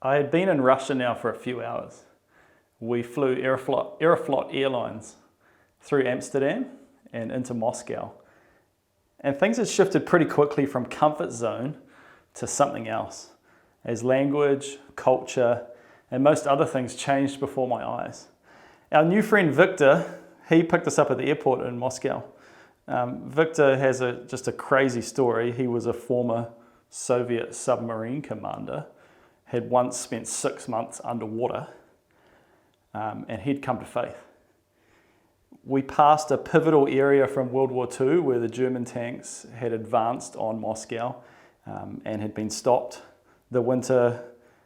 I had been in Russia now for a few hours. We flew Aeroflot Airlines through Amsterdam and into Moscow. And things had shifted pretty quickly from comfort zone to something else, as language, culture, and most other things changed before my eyes. Our new friend Victor, he picked us up at the airport in Moscow. Victor has just a crazy story. He was a former Soviet submarine commander, had once spent 6 months underwater, and he'd come to faith. We passed a pivotal area from World War II where the German tanks had advanced on Moscow and had been stopped. The winter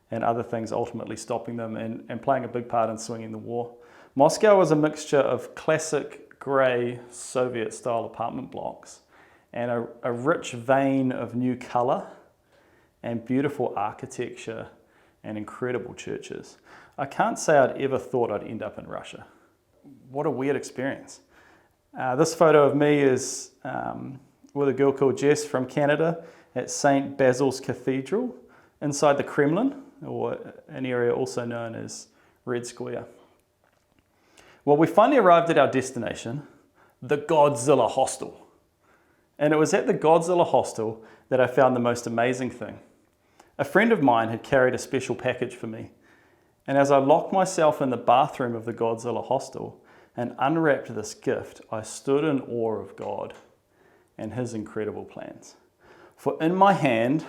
and other things ultimately stopping them and playing a big part in swinging the war. Moscow was a mixture of classic grey Soviet-style apartment blocks and a rich vein of new colour and beautiful architecture and incredible churches. I can't say I'd ever thought I'd end up in Russia. What a weird experience. This photo of me is with a girl called Jess from Canada at St. Basil's Cathedral inside the Kremlin, or an area also known as Red Square. Well, we finally arrived at our destination, the Godzilla Hostel. And it was at the Godzilla Hostel that I found the most amazing thing. A friend of mine had carried a special package for me. And as I locked myself in the bathroom of the Godzilla Hostel and unwrapped this gift, I stood in awe of God and His incredible plans. For in my hand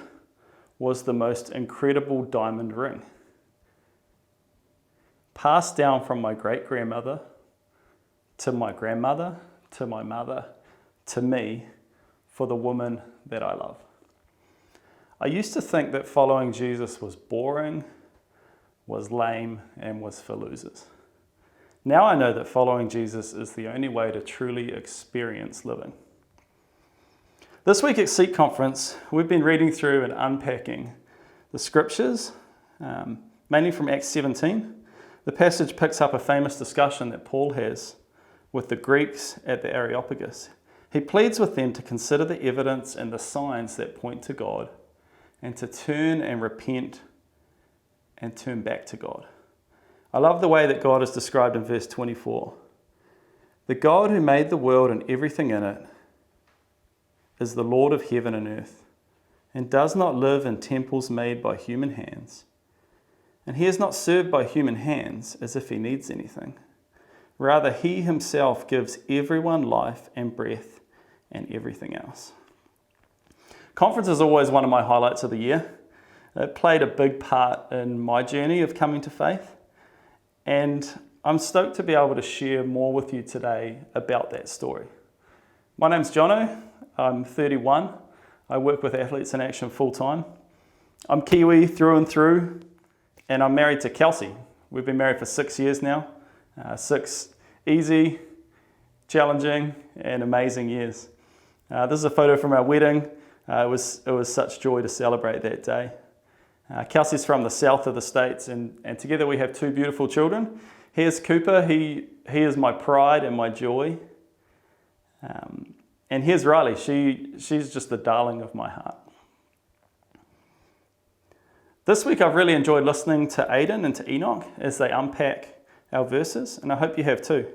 was the most incredible diamond ring, passed down from my great-grandmother to my grandmother, to my mother, to me, for the woman that I love. I used to think that following Jesus was boring, was lame, and was for losers. Now I know that following Jesus is the only way to truly experience living. This week at Seek Conference, we've been reading through and unpacking the scriptures, mainly from Acts 17. The passage picks up a famous discussion that Paul has with the Greeks at the Areopagus. He pleads with them to consider the evidence and the signs that point to God and to turn and repent and turn back to God. I love the way that God is described in verse 24. The God who made the world and everything in it is the Lord of heaven and earth, and does not live in temples made by human hands. And He is not served by human hands as if He needs anything. Rather, He Himself gives everyone life and breath and everything else. Conference is always one of my highlights of the year. It played a big part in my journey of coming to faith. And I'm stoked to be able to share more with you today about that story. My name's Jono. I'm 31. I work with Athletes in Action full-time. I'm Kiwi through and through, and I'm married to Kelsey. We've been married for 6 years now. 6 easy, challenging, and amazing years. This is a photo from our wedding. It was such joy to celebrate that day. Kelsey's from the south of the States, and together we have 2 beautiful children. Here's Cooper. He is my pride and my joy. And here's Riley. She's just the darling of my heart. This week I've really enjoyed listening to Aidan and to Enoch as they unpack our verses, and I hope you have too.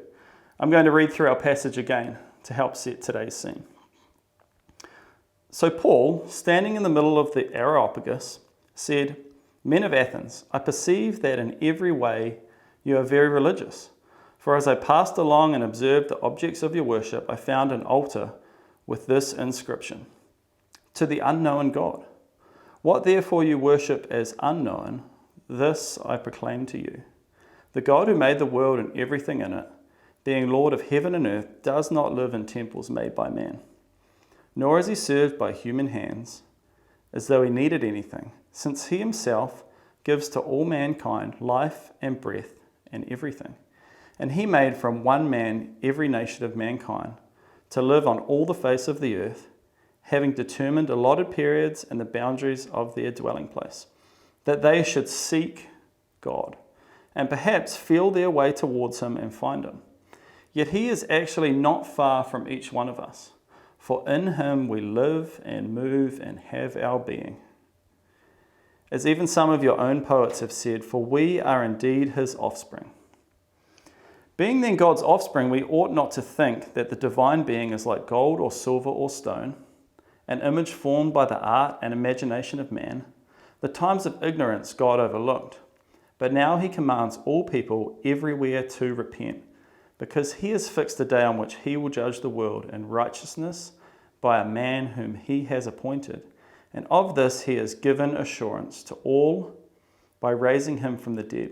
I'm going to read through our passage again to help set today's scene. So Paul, standing in the middle of the Areopagus, said, "Men of Athens, I perceive that in every way you are very religious. For as I passed along and observed the objects of your worship, I found an altar with this inscription: To the unknown God. What therefore you worship as unknown, this I proclaim to you. The God who made the world and everything in it, being Lord of heaven and earth, does not live in temples made by man. Nor is He served by human hands, as though He needed anything, since He Himself gives to all mankind life and breath and everything. And He made from one man every nation of mankind to live on all the face of the earth, having determined allotted periods and the boundaries of their dwelling place, that they should seek God, and perhaps feel their way towards Him and find Him. Yet He is actually not far from each one of us, for in Him we live and move and have our being. as even some of your own poets have said, for we are indeed his offspring. Being then God's offspring, we ought not to think that the divine being is like gold or silver or stone, an image formed by the art and imagination of man. The times of ignorance God overlooked, but now he commands all people everywhere to repent, because he has fixed a day on which he will judge the world in righteousness by a man whom he has appointed. And of this he has given assurance to all by raising him from the dead.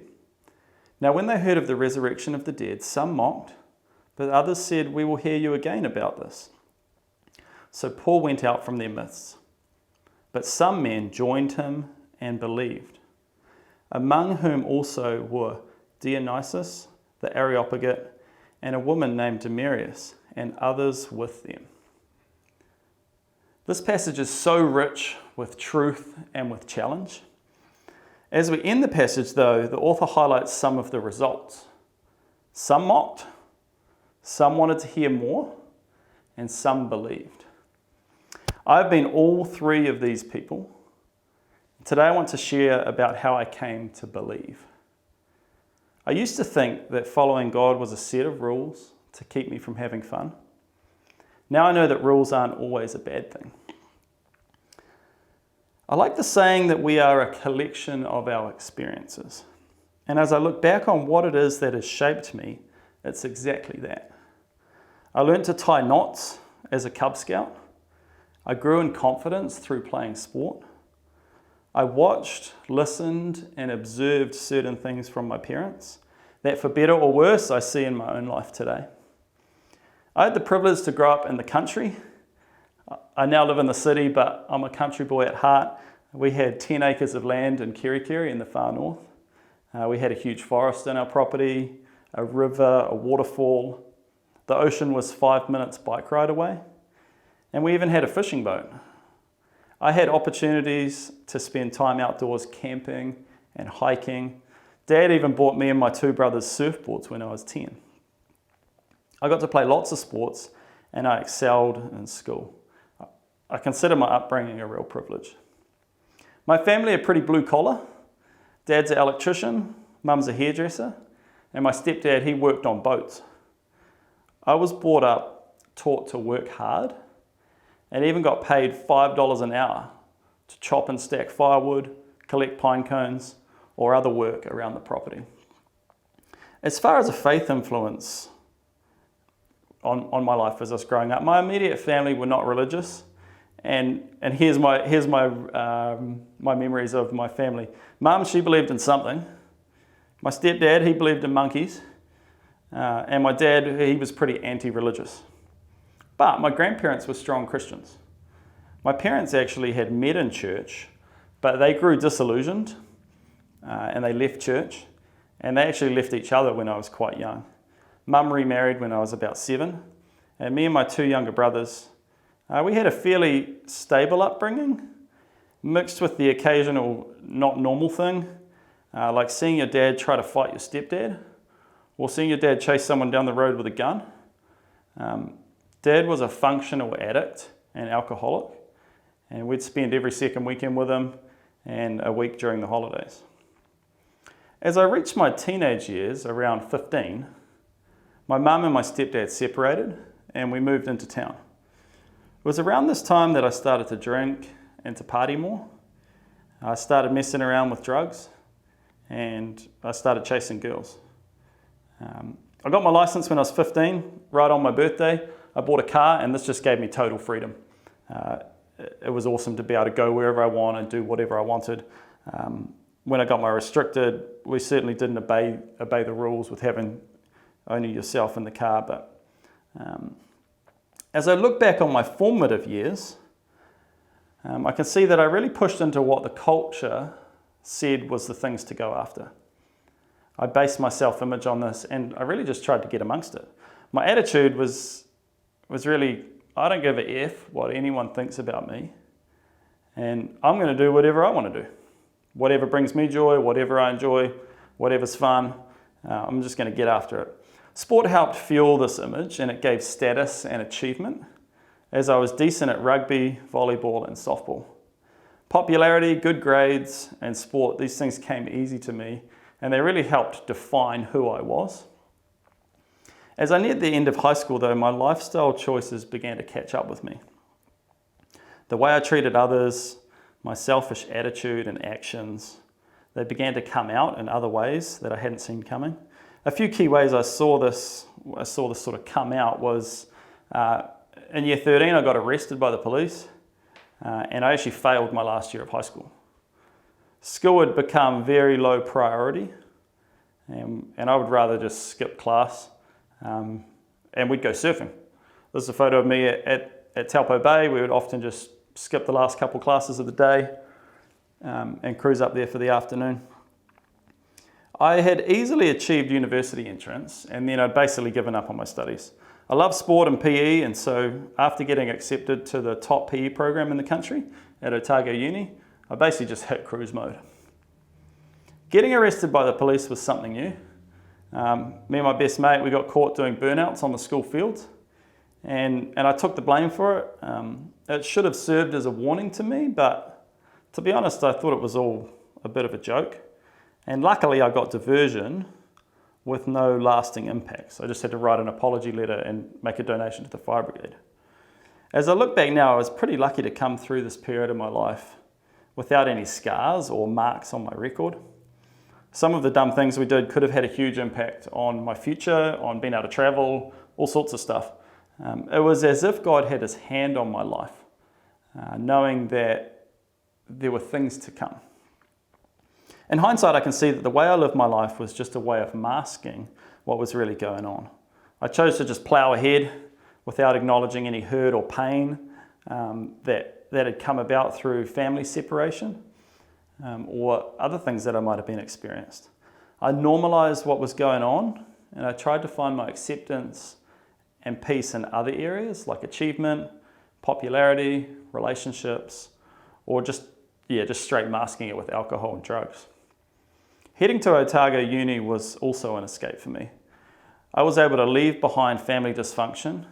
Now when they heard of the resurrection of the dead, some mocked, but others said, we will hear you again about this. So Paul went out from their midst. But some men joined him and believed, among whom also were Dionysius the Areopagite, and a woman named Damaris, and others with them. This passage is so rich with truth and with challenge. As we end the passage, though, the author highlights some of the results. Some mocked, some wanted to hear more, and some believed. I've been all three of these people. Today I want to share about how I came to believe. I used to think that following God was a set of rules to keep me from having fun. Now I know that rules aren't always a bad thing. I like the saying that we are a collection of our experiences. And as I look back on what it is that has shaped me, it's exactly that. I learned to tie knots as a Cub Scout. I grew in confidence through playing sport. I watched, listened, and observed certain things from my parents that, for better or worse, I see in my own life today. I had the privilege to grow up in the country. I now live in the city, but I'm a country boy at heart. We had 10 acres of land in Kerikeri in the far north. We had a huge forest in our property, a river, a waterfall. The ocean was 5 minutes bike ride away. And we even had a fishing boat. I had opportunities to spend time outdoors camping and hiking. Dad even bought me and my two brothers surfboards when I was 10. I got to play lots of sports and I excelled in school. I consider my upbringing a real privilege. My family are pretty blue collar. Dad's an electrician, mum's a hairdresser, and my stepdad, he worked on boats. I was brought up, taught to work hard, and even got paid $5 an hour to chop and stack firewood, collect pine cones, or other work around the property. As far as a faith influence on my life as I was growing up, my immediate family were not religious, and here's my memories of my family. Mum, she believed in something. My stepdad, he believed in monkeys, and my dad, he was pretty anti-religious. But my grandparents were strong Christians. My parents actually had met in church, but they grew disillusioned and they left church, and they actually left each other when I was quite young. Mum remarried when I was about 7, and me and my two younger brothers, we had a fairly stable upbringing, mixed with the occasional not normal thing, like seeing your dad try to fight your stepdad, or seeing your dad chase someone down the road with a gun. Dad was a functional addict and alcoholic, and we'd spend every second weekend with him and a week during the holidays. As I reached my teenage years, around 15, my mum and my stepdad separated and we moved into town. It was around this time that I started to drink and to party more. I started messing around with drugs and I started chasing girls. I got my license when I was 15, right on my birthday. I bought a car and this just gave me total freedom. It was awesome to be able to go wherever I want and do whatever I wanted. When I got my restricted, we certainly didn't obey the rules with having only yourself in the car. But as I look back on my formative years, I can see that I really pushed into what the culture said was the things to go after. I based my self-image on this and I really just tried to get amongst it. My attitude was really, I don't give a F what anyone thinks about me, and I'm going to do whatever I want to do. Whatever brings me joy, whatever I enjoy, whatever's fun, I'm just going to get after it. Sport helped fuel this image and it gave status and achievement, as I was decent at rugby, volleyball and softball. Popularity, good grades, and sport, these things came easy to me, and they really helped define who I was. As I neared the end of high school though, my lifestyle choices began to catch up with me. The way I treated others, my selfish attitude and actions, they began to come out in other ways that I hadn't seen coming. A few key ways I saw this sort of come out was in year 13 I got arrested by the police and I actually failed my last year of high school. School had become very low priority and I would rather just skip class and we'd go surfing. This is a photo of me at Taupo Bay. We would often just skip the last couple classes of the day and cruise up there for the afternoon. I had easily achieved university entrance and then I'd basically given up on my studies. I love sport and PE, and so after getting accepted to the top PE program in the country at Otago Uni, I basically just hit cruise mode. Getting arrested by the police was something new. Me and my best mate, we got caught doing burnouts on the school field, and I took the blame for it. It should have served as a warning to me, but to be honest, I thought it was all a bit of a joke. And luckily I got diversion with no lasting impacts. I just had to write an apology letter and make a donation to the fire brigade. As I look back now, I was pretty lucky to come through this period of my life without any scars or marks on my record. Some of the dumb things we did could have had a huge impact on my future, on being able to travel, all sorts of stuff. It was as if God had his hand on my life, knowing that there were things to come. In hindsight, I can see that the way I lived my life was just a way of masking what was really going on. I chose to just plow ahead without acknowledging any hurt or pain that had come about through family separation or other things that I might have been experienced. I normalized what was going on and I tried to find my acceptance and peace in other areas like achievement, popularity, relationships, or just straight masking it with alcohol and drugs. Heading to Otago Uni was also an escape for me. I was able to leave behind family dysfunction,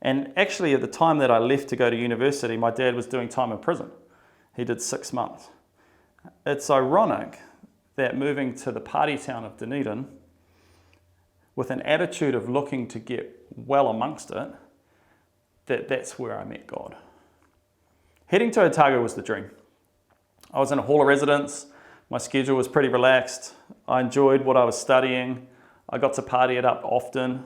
and actually at the time that I left to go to university, my dad was doing time in prison. He did 6 months. It's ironic that moving to the party town of Dunedin with an attitude of looking to get well amongst it, that's where I met God. Heading to Otago was the dream. I was in a hall of residence. My schedule was pretty relaxed. I enjoyed what I was studying. I got to party it up often.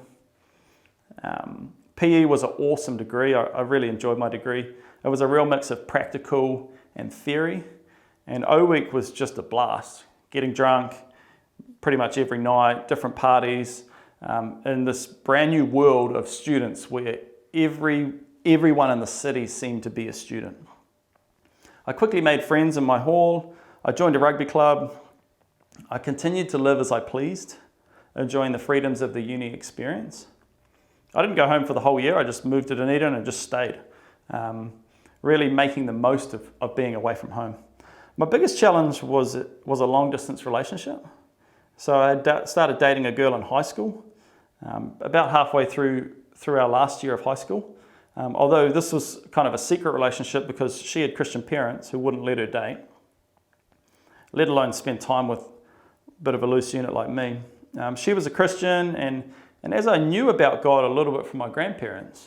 PE was an awesome degree. I really enjoyed my degree. It was a real mix of practical and theory. And O-Week was just a blast. Getting drunk pretty much every night, different parties, in this brand new world of students where everyone in the city seemed to be a student. I quickly made friends in my hall. I joined a rugby club. I continued to live as I pleased, enjoying the freedoms of the uni experience. I didn't go home for the whole year. I just moved to Dunedin and just stayed, really making the most of being away from home. My biggest challenge was a long distance relationship. So I started dating a girl in high school, about halfway through our last year of high school. Although this was kind of a secret relationship because she had Christian parents who wouldn't let her date, let alone spend time with a bit of a loose unit like me. She was a Christian, and as I knew about God a little bit from my grandparents,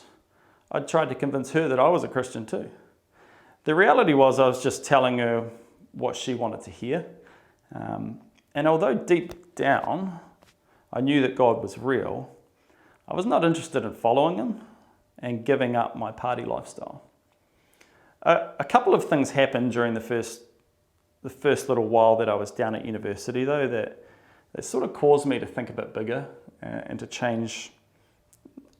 I tried to convince her that I was a Christian too. The reality was I was just telling her what she wanted to hear. And although deep down I knew that God was real, I was not interested in following him and giving up my party lifestyle. A couple of things happened during the first little while that I was down at university though that sort of caused me to think a bit bigger and to change,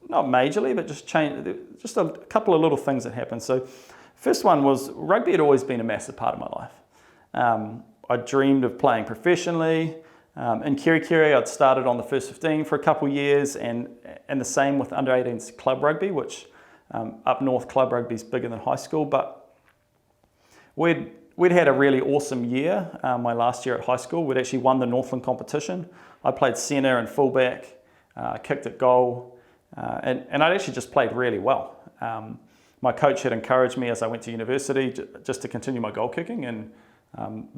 not majorly, but just a couple of little things that happened. So first one was rugby had always been a massive part of my life. I dreamed of playing professionally. In Kerikeri, I'd started on the first 15 for a couple of years, and the same with under 18s club rugby, which up north club rugby is bigger than high school. But we'd had a really awesome year. My last year at high school, we'd actually won the Northland competition. I played centre and fullback, kicked at goal, and I'd actually just played really well. My coach had encouraged me as I went to university just to continue my goal kicking and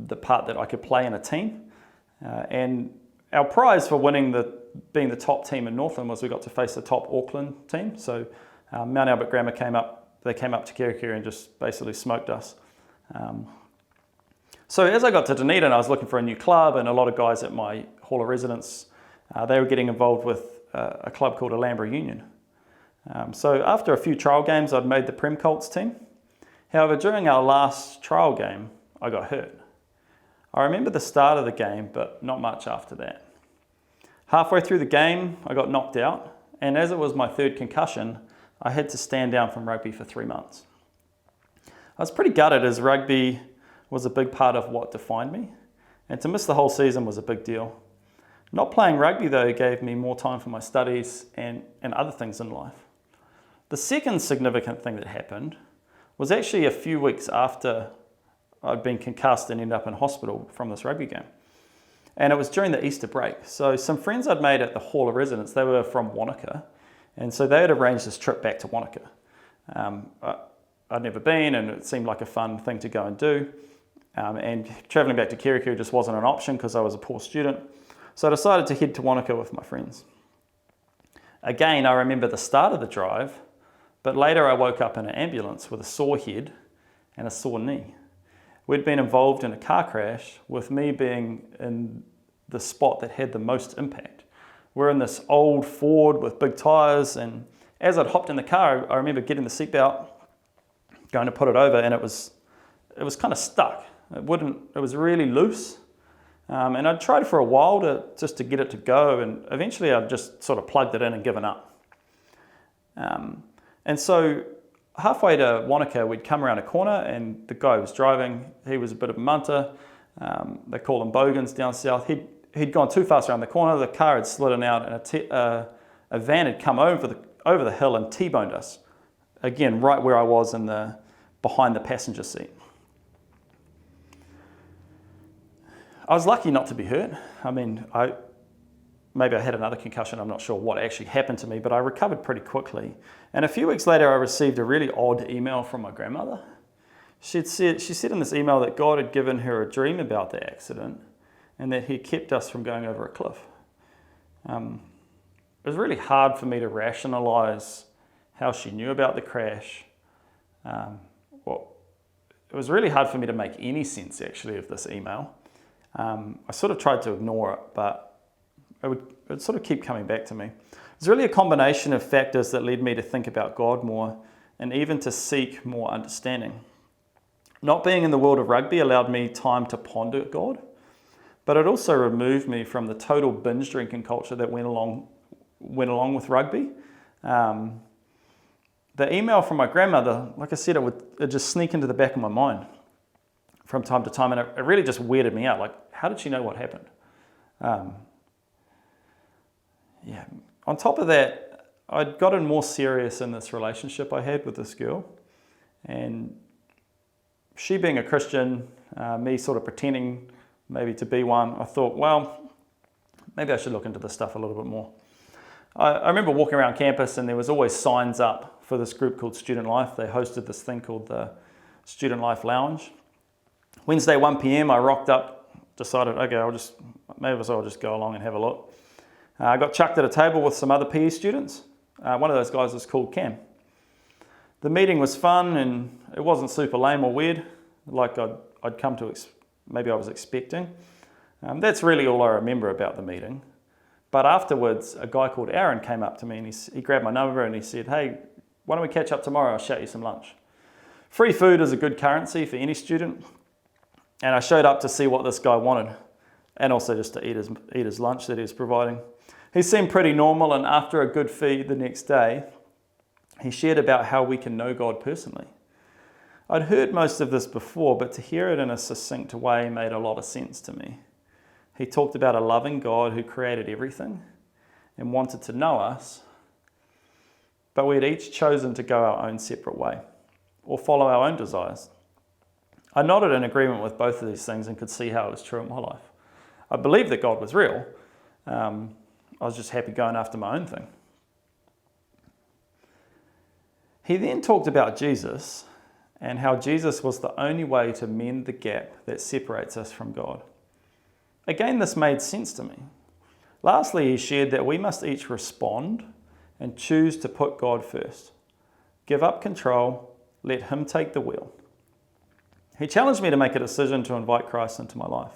the part that I could play in a team. And our prize for being the top team in Northland was we got to face the top Auckland team. So Mount Albert Grammar came up to Kerikeri and just basically smoked us. So as I got to Dunedin, I was looking for a new club, and a lot of guys at my hall of residence, they were getting involved with a club called Alhambra Union. So after a few trial games, I'd made the Prem Colts team. However, during our last trial game, I got hurt. I remember the start of the game, but not much after that. Halfway through the game, I got knocked out, and as it was my third concussion, I had to stand down from rugby for 3 months. I was pretty gutted, as rugby was a big part of what defined me, and to miss the whole season was a big deal. Not playing rugby, though, gave me more time for my studies and other things in life. The second significant thing that happened was actually a few weeks after I'd been concussed and ended up in hospital from this rugby game. And it was during the Easter break. So some friends I'd made at the hall of residence, they were from Wanaka, and so they had arranged this trip back to Wanaka. I'd never been, and it seemed like a fun thing to go and do. And travelling back to Kerikeri just wasn't an option because I was a poor student. So I decided to head to Wanaka with my friends. Again, I remember the start of the drive, but later I woke up in an ambulance with a sore head and a sore knee. We'd been involved in a car crash, with me being in the spot that had the most impact. We're in this old Ford with big tyres, and as I'd hopped in the car, I remember getting the seatbelt, going to put it over, and it was kind of stuck. It was really loose. And I'd tried for a while just to get it to go, and eventually I'd just sort of plugged it in and given up. And so halfway to Wanaka, we'd come around a corner, and the guy who was driving, he was a bit of a munter. They call him bogans down south. He'd gone too fast around the corner, the car had slidden out, and a van had come over the hill and T-boned us. Again, right where I was behind the passenger seat. I was lucky not to be hurt. I mean, maybe I had another concussion, I'm not sure what actually happened to me, but I recovered pretty quickly. And a few weeks later, I received a really odd email from my grandmother. She said in this email that God had given her a dream about the accident and that he kept us from going over a cliff. It was really hard for me to rationalize how she knew about the crash. It was really hard for me to make any sense, actually, of this email. I sort of tried to ignore it, but it would sort of keep coming back to me. It's really a combination of factors that led me to think about God more and even to seek more understanding. Not being in the world of rugby allowed me time to ponder God, but it also removed me from the total binge drinking culture that went along with rugby. The email from my grandmother, like I said, it would just sneak into the back of my mind from time to time, and it really just weirded me out. Like, how did she know what happened? On top of that, I'd gotten more serious in this relationship I had with this girl, and she being a Christian, me sort of pretending maybe to be one, I thought, well, maybe I should look into this stuff a little bit more. I remember walking around campus, and there was always signs up for this group called Student Life. They hosted this thing called the Student Life Lounge. Wednesday, 1 p.m, I rocked up, decided, okay, I'll just go along and have a look. I got chucked at a table with some other PE students. One of those guys was called Cam. The meeting was fun, and it wasn't super lame or weird, like I'd come to, maybe I was expecting. That's really all I remember about the meeting. But afterwards, a guy called Aaron came up to me, and he grabbed my number and he said, hey, why don't we catch up tomorrow? I'll shout you some lunch. Free food is a good currency for any student. And I showed up to see what this guy wanted, and also just to eat his lunch that he was providing. He seemed pretty normal, and after a good feed the next day, he shared about how we can know God personally. I'd heard most of this before, but to hear it in a succinct way made a lot of sense to me. He talked about a loving God who created everything and wanted to know us, but we had each chosen to go our own separate way or follow our own desires. I nodded in agreement with both of these things and could see how it was true in my life. I believed that God was real. I was just happy going after my own thing. He then talked about Jesus and how Jesus was the only way to mend the gap that separates us from God. Again, this made sense to me. Lastly, he shared that we must each respond and choose to put God first. Give up control, let him take the wheel. He challenged me to make a decision to invite Christ into my life.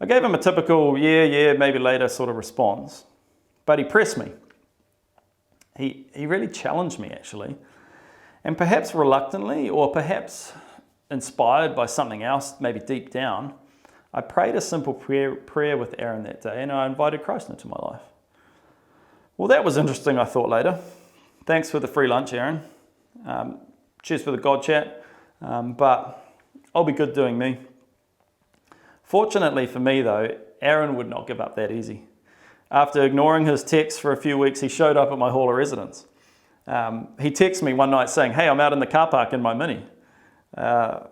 I gave him a typical yeah, maybe later sort of response, but he pressed me. He really challenged me, actually. And perhaps reluctantly, or perhaps inspired by something else, maybe deep down, I prayed a simple prayer with Aaron that day, and I invited Christ into my life. Well, that was interesting, I thought later. Thanks for the free lunch, Aaron. Cheers for the God chat, but I'll be good doing me. Fortunately for me, though, Aaron would not give up that easy. After ignoring his texts for a few weeks, he showed up at my hall of residence. He texted me one night saying, "Hey, I'm out in the car park in my Mini." I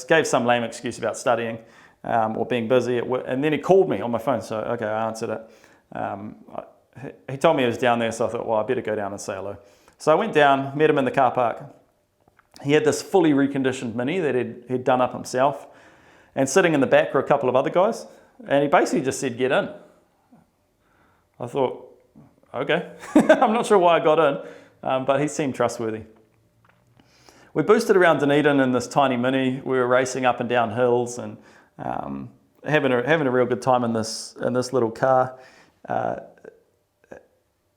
gave some lame excuse about studying or being busy, and then he called me on my phone, so okay, I answered it. He told me he was down there, so I thought, well, I better go down and say hello. So I went down, met him in the car park. He had this fully reconditioned Mini that he'd done up himself, and sitting in the back were a couple of other guys, and he basically just said, "Get in." I thought, okay. I'm not sure why I got in, but he seemed trustworthy. We boosted around Dunedin in this tiny Mini. We were racing up and down hills and having a real good time in this little car.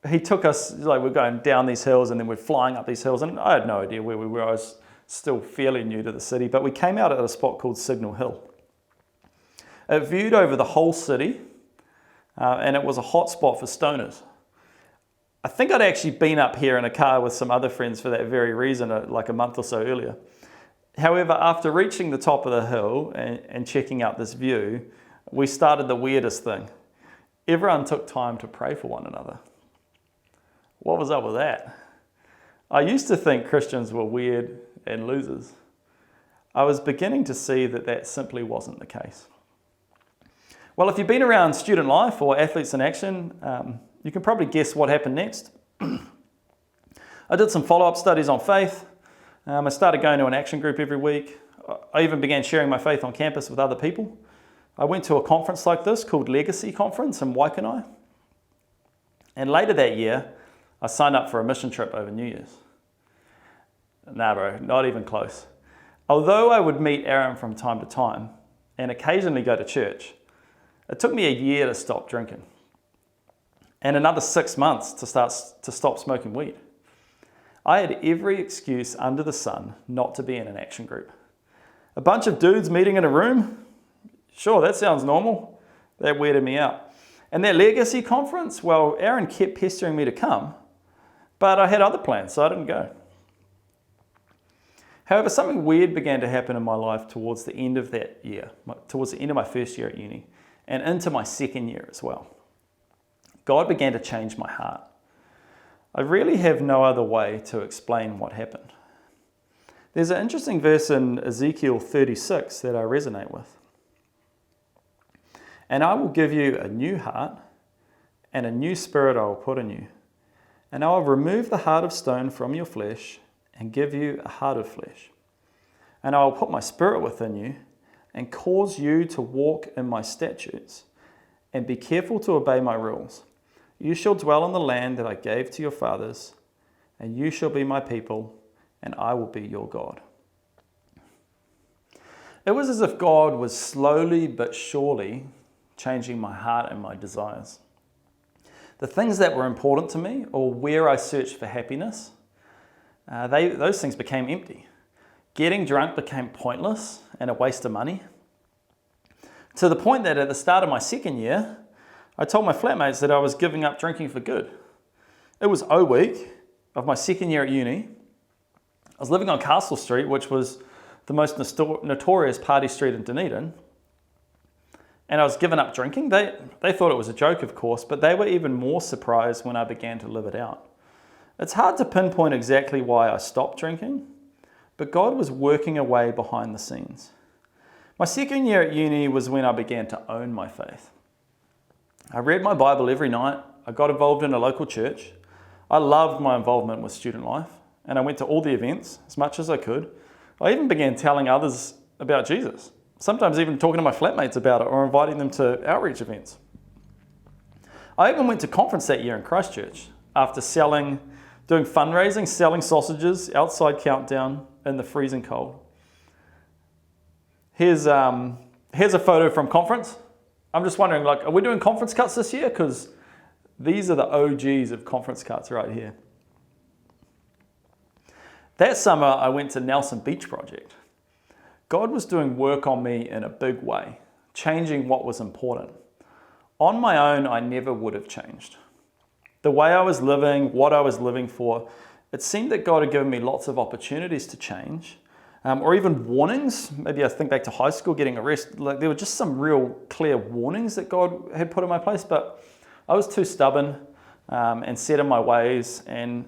He took us, like, we're going down these hills and then we're flying up these hills, and I had no idea where we were. I was still fairly new to the city, but we came out at a spot called Signal Hill. It viewed over the whole city, and it was a hot spot for stoners. I think I'd actually been up here in a car with some other friends for that very reason, like a month or so earlier. However, after reaching the top of the hill and checking out this view, we started the weirdest thing. Everyone took time to pray for one another. What was up with that? I used to think Christians were weird and losers. I was beginning to see that simply wasn't the case. Well, if you've been around student life or athletes in action, you can probably guess what happened next. I did some follow-up studies on faith. I started going to an action group every week. I even began sharing my faith on campus with other people. I went to a conference like this called Legacy Conference in Waikanae. And later that year, I signed up for a mission trip over New Year's. Nah, bro, not even close. Although I would meet Aaron from time to time and occasionally go to church, it took me a year to stop drinking and another 6 months to stop smoking weed. I had every excuse under the sun not to be in an action group. A bunch of dudes meeting in a room? Sure, that sounds normal. That weirded me out. And that Legacy conference? Well, Aaron kept pestering me to come, but I had other plans, so I didn't go. However, something weird began to happen in my life towards the end of that year, towards the end of my first year at uni, and into my second year as well. God began to change my heart. I really have no other way to explain what happened. There's an interesting verse in Ezekiel 36 that I resonate with. "And I will give you a new heart, and a new spirit I will put in you. And I will remove the heart of stone from your flesh, and give you a heart of flesh. And I will put my spirit within you, and cause you to walk in my statutes, and be careful to obey my rules. You shall dwell in the land that I gave to your fathers, and you shall be my people, and I will be your God." It was as if God was slowly but surely changing my heart and my desires. The things that were important to me, or where I searched for happiness, those things became empty. Getting drunk became pointless and a waste of money. To the point that at the start of my second year, I told my flatmates that I was giving up drinking for good. It was O week of my second year at uni. I was living on Castle Street, which was the most notorious party street in Dunedin. And I was giving up drinking. They thought it was a joke, of course, but they were even more surprised when I began to live it out. It's hard to pinpoint exactly why I stopped drinking, but God was working away behind the scenes. My second year at uni was when I began to own my faith. I read my Bible every night. I got involved in a local church. I loved my involvement with student life. and I went to all the events as much as I could. I even began telling others about Jesus, sometimes even talking to my flatmates about it or inviting them to outreach events. I even went to conference that year in Christchurch after doing fundraising, selling sausages outside Countdown in the freezing cold. Here's a photo from conference. I'm just wondering, are we doing conference cuts this year? Because these are the OGs of conference cuts right here. That summer, I went to Nelson Beach Project. God was doing work on me in a big way, changing what was important. On my own, I never would have changed. The way I was living, what I was living for, it seemed that God had given me lots of opportunities to change, or even warnings. Maybe I think back to high school, getting arrested. There were just some real clear warnings that God had put in my place, but I was too stubborn and set in my ways and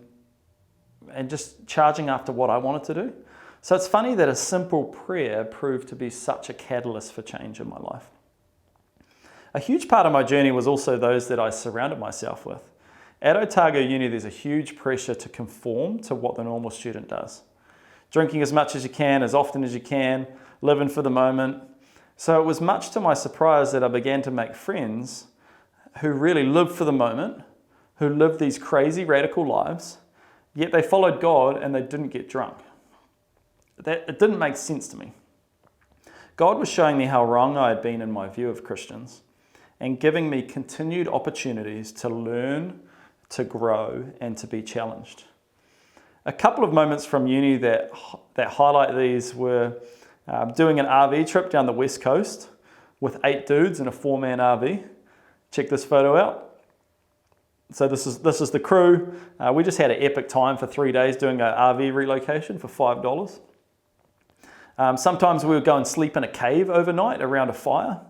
just charging after what I wanted to do. So it's funny that a simple prayer proved to be such a catalyst for change in my life. A huge part of my journey was also those that I surrounded myself with. At Otago Uni, there's a huge pressure to conform to what the normal student does. Drinking as much as you can, as often as you can, living for the moment. So it was much to my surprise that I began to make friends who really lived for the moment, who lived these crazy radical lives, yet they followed God and they didn't get drunk. It didn't make sense to me. God was showing me how wrong I had been in my view of Christians and giving me continued opportunities to learn, to grow, and to be challenged. A couple of moments from uni that highlight these were doing an RV trip down the west coast with 8 dudes in a 4-man RV. Check this photo out. So this is the crew. We just had an epic time for 3 days doing an RV relocation for $5. Sometimes we would go and sleep in a cave overnight around a fire.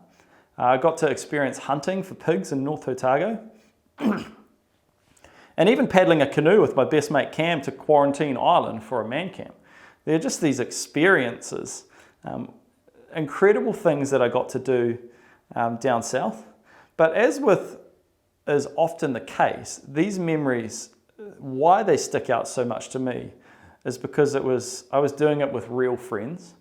I got to experience hunting for pigs in North Otago. And even paddling a canoe with my best mate Cam to Quarantine Island for a man camp. They're just these experiences, incredible things that I got to do down south. But as is often the case, these memories, why they stick out so much to me is because I was doing it with real friends,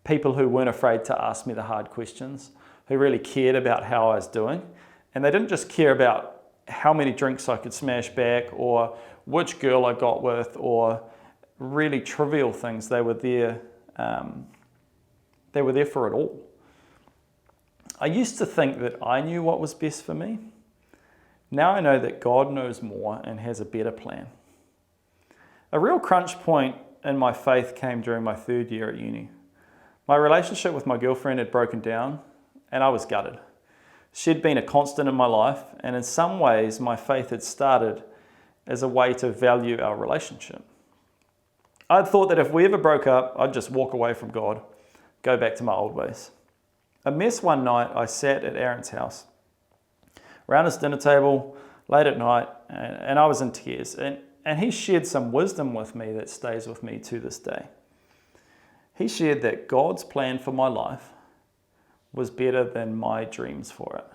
people who weren't afraid to ask me the hard questions, who really cared about how I was doing. And they didn't just care about how many drinks I could smash back or which girl I got with or really trivial things. They were there for it all. I used to think that I knew what was best for me. Now I know that God knows more and has a better plan. A real crunch point in my faith came during my 3rd year at uni. My relationship with my girlfriend had broken down and I was gutted. She'd been a constant in my life, and in some ways my faith had started as a way to value our relationship. I'd thought that if we ever broke up, I'd just walk away from God, go back to my old ways. A mess one night, I sat at Aaron's house, around his dinner table, late at night, and I was in tears. And he shared some wisdom with me that stays with me to this day. He shared that God's plan for my life was better than my dreams for it.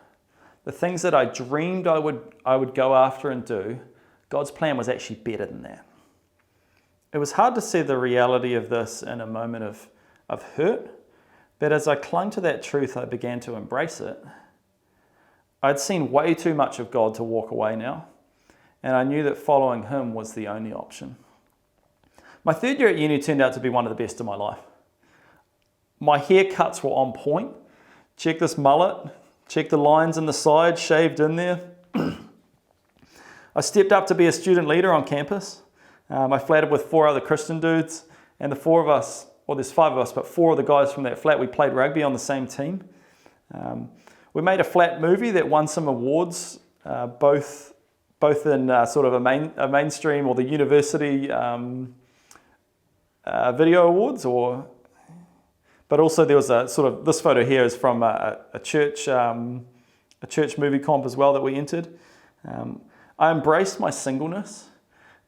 The things that I dreamed I would go after and do, God's plan was actually better than that. It was hard to see the reality of this in a moment of hurt, but as I clung to that truth, I began to embrace it. I'd seen way too much of God to walk away now, and I knew that following Him was the only option. My 3rd year at uni turned out to be one of the best of my life. My haircuts were on point. Check this mullet, check the lines in the side, shaved in there. I stepped up to be a student leader on campus. I flatted with 4 other Christian dudes, and the 4 of us, well there's 5 of us, but 4 of the guys from that flat, we played rugby on the same team. We made a flat movie that won some awards, both in sort of a mainstream or the university video awards, but also there was a sort of, this photo here is from a church movie comp as well that we entered. I embraced my singleness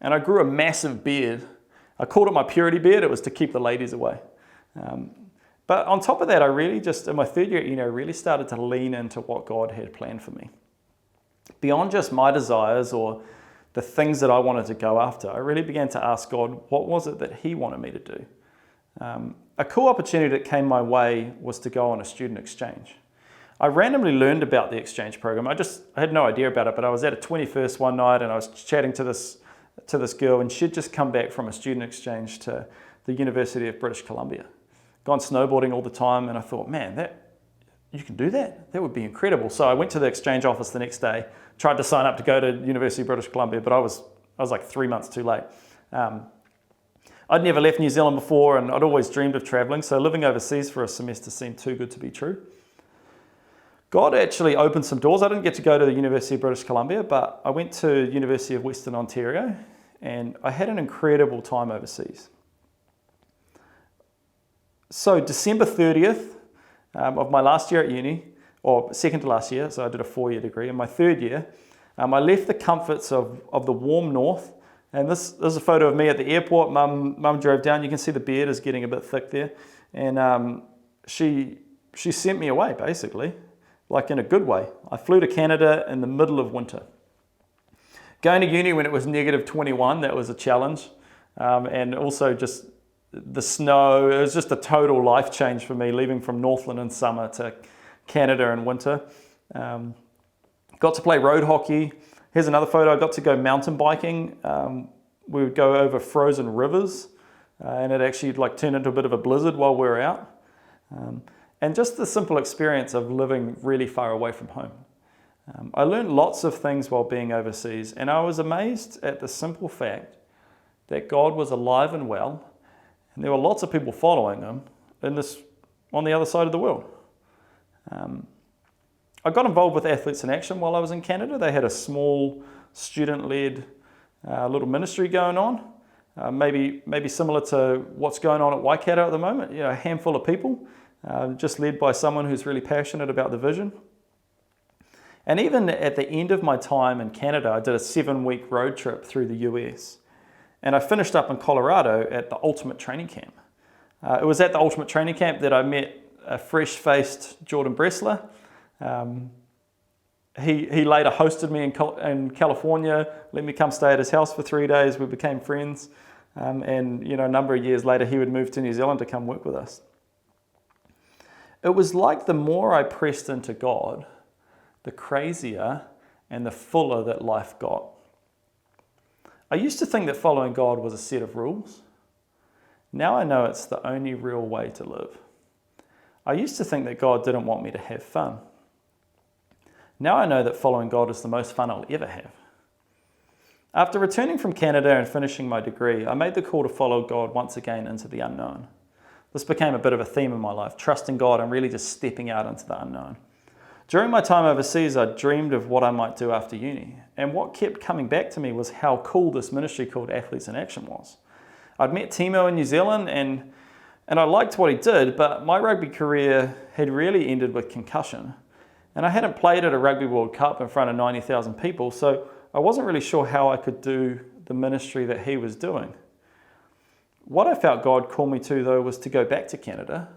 and I grew a massive beard. I called it my purity beard. It was to keep the ladies away. But on top of that, I really just, in my 3rd year, really started to lean into what God had planned for me. Beyond just my desires or the things that I wanted to go after, I really began to ask God, what was it that He wanted me to do? A cool opportunity that came my way was to go on a student exchange. I randomly learned about the exchange program. I had no idea about it, but I was at a 21st one night and I was chatting to this girl, and she'd just come back from a student exchange to the University of British Columbia. Gone snowboarding all the time, and I thought, man, you can do that? That would be incredible. So I went to the exchange office the next day, tried to sign up to go to University of British Columbia, but I was like 3 months too late. I'd never left New Zealand before, and I'd always dreamed of traveling, so living overseas for a semester seemed too good to be true. God actually opened some doors. I didn't get to go to the University of British Columbia, but I went to University of Western Ontario, and I had an incredible time overseas. So December 30th of my last year at uni, or second to last year, so I did a 4-year degree. In my third year, I left the comforts of the warm north, and this is a photo of me at the airport. Mum drove down. You can see the beard is getting a bit thick there, and she sent me away basically, like in a good way. I flew to Canada in the middle of winter. Going to uni when it was negative 21, that was a challenge, and also just the snow. It was just a total life change for me, leaving from Northland in summer to Canada in winter. Got to play road hockey. Here's another photo. I got to go mountain biking. We would go over frozen rivers, and it actually turned into a bit of a blizzard while we were out. And just the simple experience of living really far away from home. I learned lots of things while being overseas, and I was amazed at the simple fact that God was alive and well, and there were lots of people following Him on the other side of the world. I got involved with Athletes in Action while I was in Canada. They had a small student-led little ministry going on, maybe similar to what's going on at Waikato at the moment. A handful of people, just led by someone who's really passionate about the vision. And even at the end of my time in Canada, I did a 7-week road trip through the US. And I finished up in Colorado at the Ultimate Training Camp. It was at the Ultimate Training Camp that I met a fresh-faced Jordan Bressler. He later hosted me in California, let me come stay at his house for 3 days. We became friends. And a number of years later, he would move to New Zealand to come work with us. It was like the more I pressed into God, the crazier and the fuller that life got. I used to think that following God was a set of rules. Now I know it's the only real way to live. I used to think that God didn't want me to have fun. Now I know that following God is the most fun I'll ever have. After returning from Canada and finishing my degree, I made the call to follow God once again into the unknown. This became a bit of a theme in my life, trusting God and really just stepping out into the unknown. During my time overseas, I dreamed of what I might do after uni, and what kept coming back to me was how cool this ministry called Athletes in Action was. I'd met Timo in New Zealand, and I liked what he did, but my rugby career had really ended with concussion, and I hadn't played at a Rugby World Cup in front of 90,000 people, so I wasn't really sure how I could do the ministry that he was doing. What I felt God called me to, though, was to go back to Canada,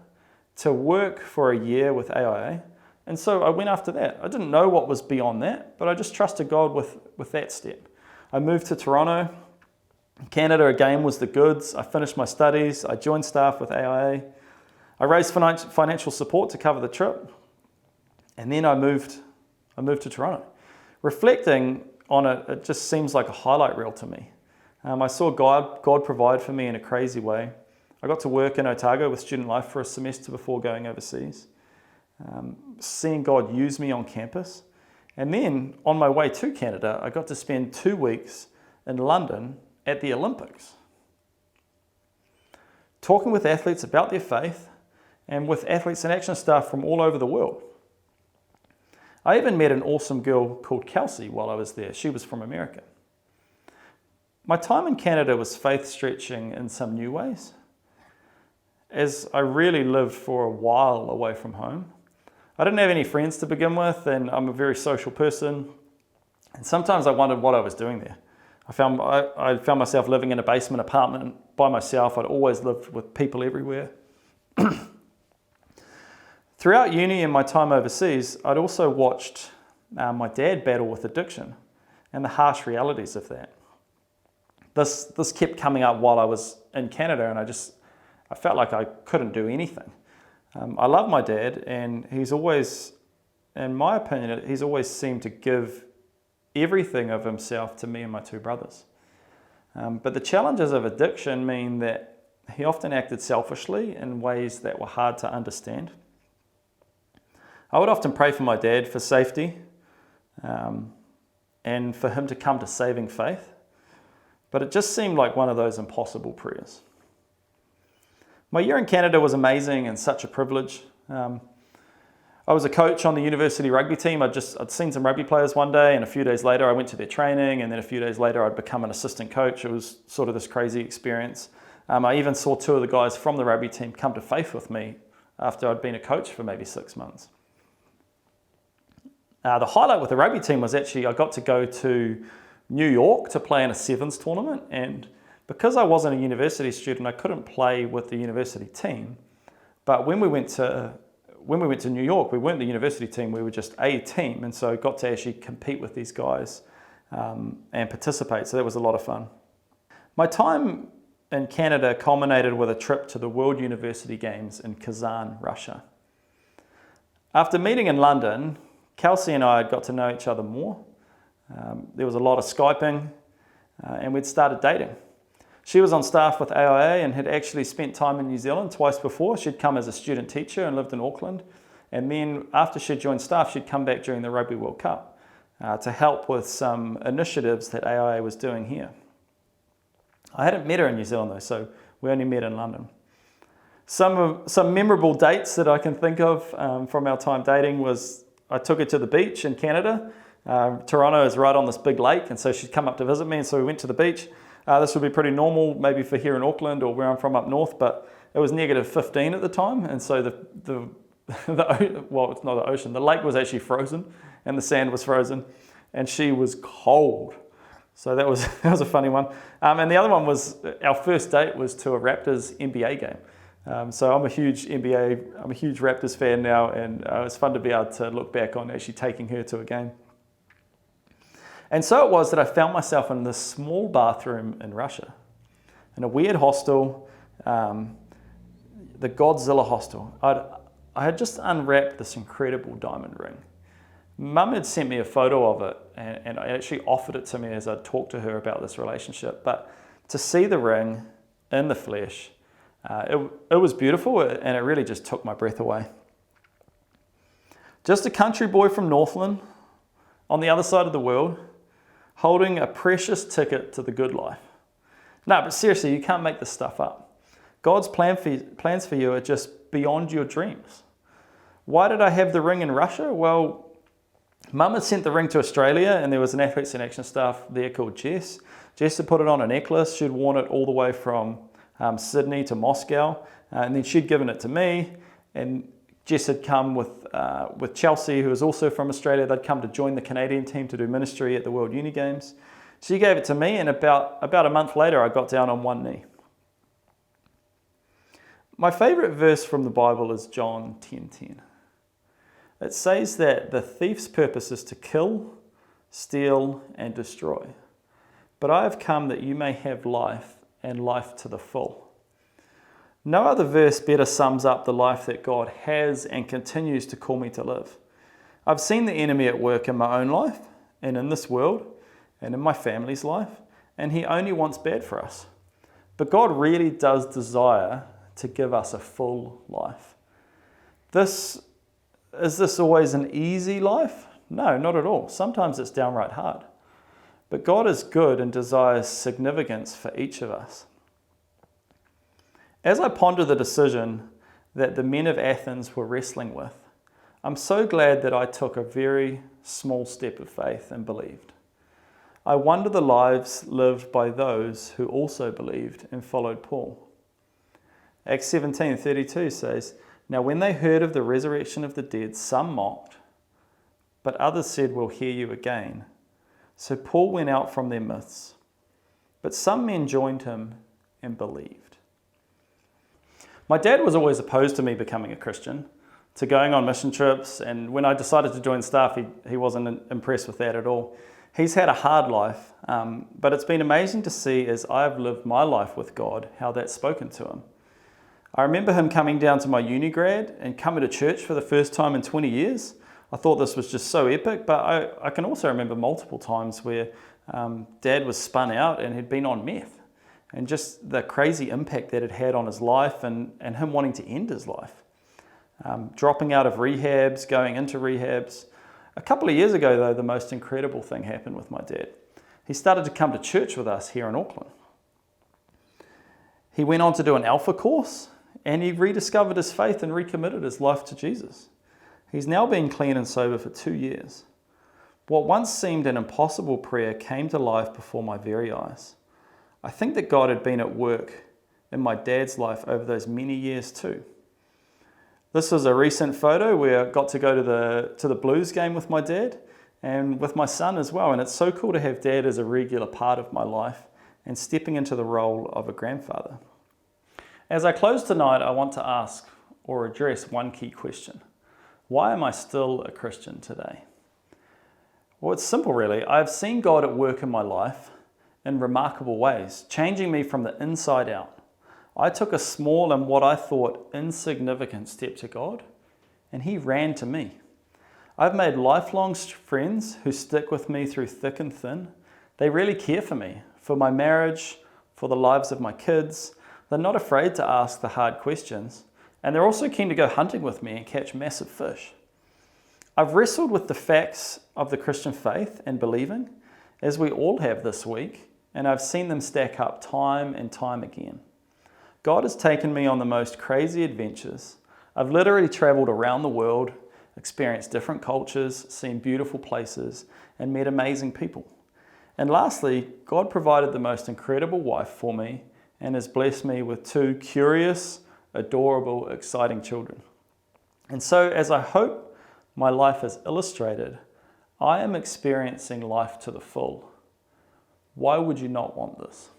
to work for a year with AIA. And so I went after that. I didn't know what was beyond that, but I just trusted God with that step. I moved to Toronto. Canada again was the goods. I finished my studies. I joined staff with AIA. I raised financial support to cover the trip. And then I moved to Toronto. Reflecting on it, it just seems like a highlight reel to me. I saw God provide for me in a crazy way. I got to work in Otago with Student Life for a semester before going overseas. Seeing God use me on campus. And then on my way to Canada, I got to spend 2 weeks in London at the Olympics, talking with athletes about their faith and with Athletes in Action staff from all over the world. I even met an awesome girl called Kelsey while I was there. She was from America. My time in Canada was faith-stretching in some new ways, as I really lived for a while away from home. I didn't have any friends to begin with, and I'm a very social person, and sometimes I wondered what I was doing there. I found myself living in a basement apartment by myself. I'd always lived with people everywhere. Throughout uni and my time overseas, I'd also watched my dad battle with addiction. and the harsh realities of that. This kept coming up while I was in Canada, and I felt like I couldn't do anything. I love my dad, and he's always, in my opinion, he's always seemed to give everything of himself to me and my two brothers. But the challenges of addiction mean that he often acted selfishly in ways that were hard to understand. I would often pray for my dad for safety and for him to come to saving faith, but it just seemed like one of those impossible prayers. My year in Canada was amazing and such a privilege. I was a coach on the university rugby team. I'd seen some rugby players one day, and a few days later I went to their training, and then a few days later I'd become an assistant coach. It was sort of this crazy experience. I even saw two of the guys from the rugby team come to faith with me after I'd been a coach for maybe 6 months. The highlight with the rugby team was actually I got to go to New York to play in a sevens tournament, and because I wasn't a university student, I couldn't play with the university team. But when we went to New York, we weren't the university team, we were just a team, and so I got to actually compete with these guys and participate, so that was a lot of fun. My time in Canada culminated with a trip to the World University Games in Kazan, Russia. After meeting in London, Kelsey and I had got to know each other more. There was a lot of Skyping, and we'd started dating. She was on staff with AIA and had actually spent time in New Zealand twice before. She'd come as a student teacher and lived in Auckland. And then after she'd joined staff, she'd come back during the Rugby World Cup to help with some initiatives that AIA was doing here. I hadn't met her in New Zealand though, so we only met in London. Some memorable dates that I can think of from our time dating was I took her to the beach in Canada. Toronto is right on this big lake, and so she'd come up to visit me, and so we went to the beach. This would be pretty normal maybe for here in Auckland or where I'm from up north, but it was negative 15 at the time, and so well, it's not the ocean, the lake was actually frozen and the sand was frozen, and she was cold. So that was a funny one. And the other one was our first date was to a Raptors NBA game. So I'm a huge Raptors fan now, and it's fun to be able to look back on actually taking her to a game. And so it was that I found myself in this small bathroom in Russia, in a weird hostel, the Godzilla hostel. I had just unwrapped this incredible diamond ring. Mum had sent me a photo of it, and I actually offered it to me as I talked to her about this relationship. But to see the ring in the flesh, it was beautiful, and it really just took my breath away. Just a country boy from Northland, on the other side of the world, holding a precious ticket to the good life. No, but seriously, you can't make this stuff up. God's plans for you are just beyond your dreams. Why did I have the ring in Russia? Well, Mum had sent the ring to Australia, and there was an Athletes in Action staff there called Jess. Jess had put it on a necklace. She'd worn it all the way from Sydney to Moscow, and then she'd given it to me, and Jess had come with Chelsea, who was also from Australia. They'd come to join the Canadian team to do ministry at the World Uni Games. She gave it to me, and about a month later, I got down on one knee. My favourite verse from the Bible is John 10:10. It says that the thief's purpose is to kill, steal, and destroy. But I have come that you may have life, and life to the full. No other verse better sums up the life that God has and continues to call me to live. I've seen the enemy at work in my own life, and in this world, and in my family's life, and he only wants bad for us. But God really does desire to give us a full life. Is this always an easy life? No, not at all. Sometimes it's downright hard. But God is good and desires significance for each of us. As I ponder the decision that the men of Athens were wrestling with, I'm so glad that I took a very small step of faith and believed. I wonder the lives lived by those who also believed and followed Paul. Acts 17:32 says, "Now when they heard of the resurrection of the dead, some mocked, but others said, 'We'll hear you again.' So Paul went out from their midst. But some men joined him and believed." My dad was always opposed to me becoming a Christian, to going on mission trips, and when I decided to join staff, he wasn't impressed with that at all. He's had a hard life, but it's been amazing to see as I've lived my life with God, how that's spoken to him. I remember him coming down to my uni grad and coming to church for the first time in 20 years. I thought this was just so epic, but I can also remember multiple times where Dad was spun out and had been on meth, and just the crazy impact that it had on his life and him wanting to end his life. Dropping out of rehabs, going into rehabs. A couple of years ago, though, the most incredible thing happened with my dad. He started to come to church with us here in Auckland. He went on to do an Alpha course, and he rediscovered his faith and recommitted his life to Jesus. He's now been clean and sober for 2 years. What once seemed an impossible prayer came to life before my very eyes. I think that God had been at work in my dad's life over those many years too. This was a recent photo where I got to go to the Blues game with my dad and with my son as well. And it's so cool to have Dad as a regular part of my life and stepping into the role of a grandfather. As I close tonight, I want to ask or address one key question. Why am I still a Christian today? Well, it's simple really. I've seen God at work in my life in remarkable ways, changing me from the inside out. I took a small and what I thought insignificant step to God, and He ran to me. I've made lifelong friends who stick with me through thick and thin. They really care for me, for my marriage, for the lives of my kids. They're not afraid to ask the hard questions, and they're also keen to go hunting with me and catch massive fish. I've wrestled with the facts of the Christian faith and believing, as we all have this week, and I've seen them stack up time and time again. God has taken me on the most crazy adventures. I've literally traveled around the world, experienced different cultures, seen beautiful places, and met amazing people. And lastly, God provided the most incredible wife for me and has blessed me with 2 curious, adorable, exciting children. And so, as I hope my life has illustrated, I am experiencing life to the full. Why would you not want this?